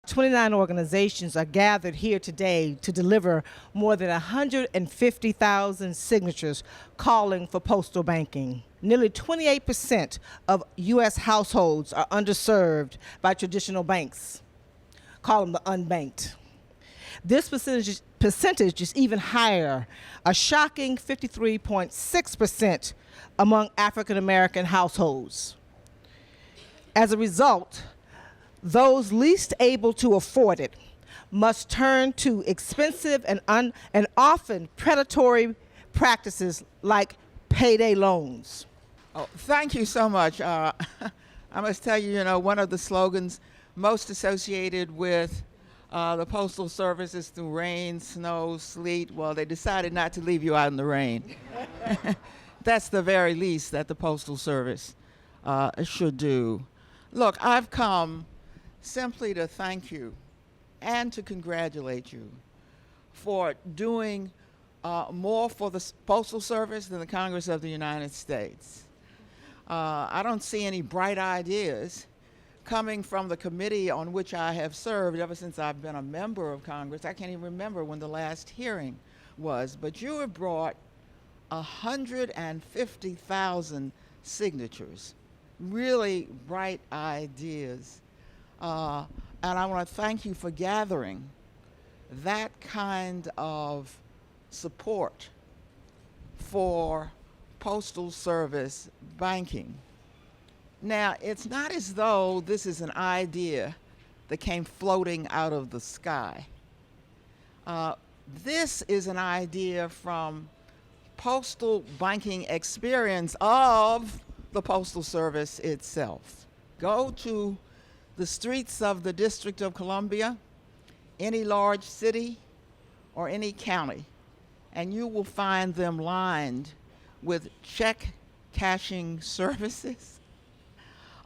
29 organizations are gathered here today to deliver more than 150,000 signatures calling for postal banking. Nearly 28% of U.S. households are underserved by traditional banks. Call them the unbanked. This percentage is even higher, a shocking 53.6% among African American households. As a result, those least able to afford it must turn to expensive and often predatory practices like payday loans. Oh, thank you so much. I must tell you, one of the slogans most associated with the Postal Service is through rain, snow, sleet. Well, they decided not to leave you out in the rain. That's the very least that the Postal Service should do. Look, I've come simply to thank you and to congratulate you for doing more for the Postal Service than the Congress of the United States. I don't see any bright ideas coming from the committee on which I have served ever since I've been a member of Congress. I can't even remember when the last hearing was, but you have brought 150,000 signatures, really bright ideas. And I want to thank you for gathering that kind of support for Postal Service banking. Now, it's not as though this is an idea that came floating out of the sky. This is an idea from postal banking experience of the Postal Service itself. Go to the streets of the District of Columbia, any large city or any county, and you will find them lined with check cashing services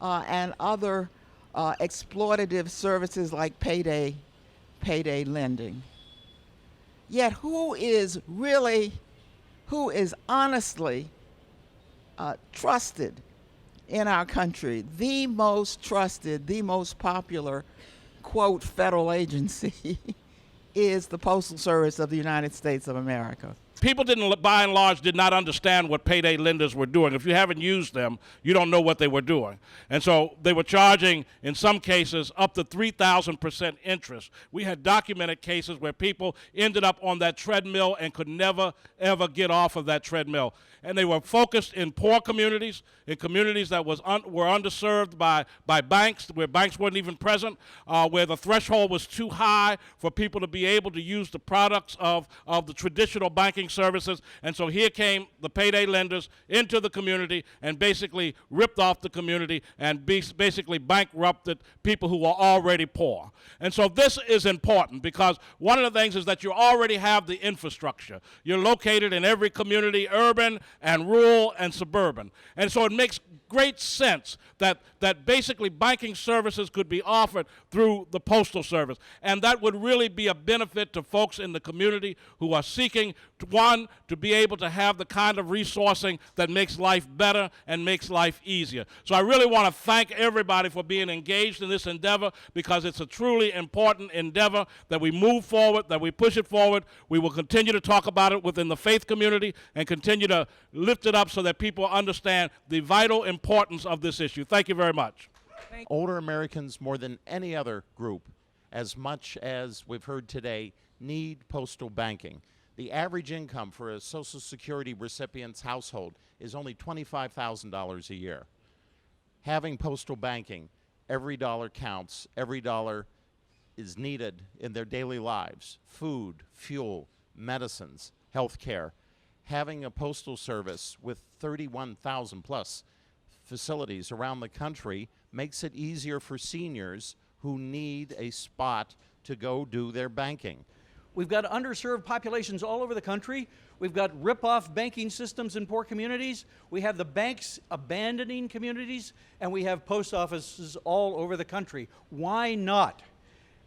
and other exploitative services like payday lending. Yet who is honestly trusted in our country, the most trusted, the most popular, quote, federal agency is the Postal Service of the United States of America. People by and large, did not understand what payday lenders were doing. If you haven't used them, you don't know what they were doing. And so they were charging, in some cases, up to 3,000% interest. We had documented cases where people ended up on that treadmill and could never, ever get off of that treadmill. And they were focused in poor communities, in communities that were underserved by banks, where banks weren't even present, where the threshold was too high for people to be able to use the products of the traditional banking services. And so here came the payday lenders into the community and basically ripped off the community and basically bankrupted people who were already poor. And so this is important because one of the things is that you already have the infrastructure. You're located in every community, urban and rural and suburban. And so it makes great sense that basically banking services could be offered through the Postal Service. And that would really be a benefit to folks in the community who are seeking, one, to be able to have the kind of resourcing that makes life better and makes life easier. So I really want to thank everybody for being engaged in this endeavor because it's a truly important endeavor that we move forward, that we push it forward. We will continue to talk about it within the faith community and continue to lift it up so that people understand the vital importance of this issue. Thank you very much. Older Americans, more than any other group, as much as we've heard today, need postal banking. The average income for a Social Security recipient's household is only $25,000 a year. Having postal banking, every dollar counts, every dollar is needed in their daily lives. Food, fuel, medicines, health care. Having a postal service with 31,000 plus facilities around the country makes it easier for seniors who need a spot to go do their banking. We've got underserved populations all over the country. We've got rip-off banking systems in poor communities. We have the banks abandoning communities, and we have post offices all over the country. Why not?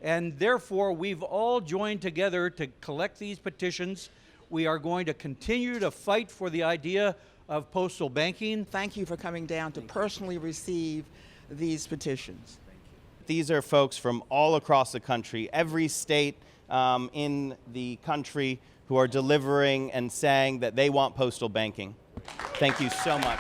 And therefore, we've all joined together to collect these petitions. We are going to continue to fight for the idea of postal banking. Thank you for coming down to personally receive these petitions. These are folks from all across the country, every state in the country, who are delivering and saying that they want postal banking. Thank you so much.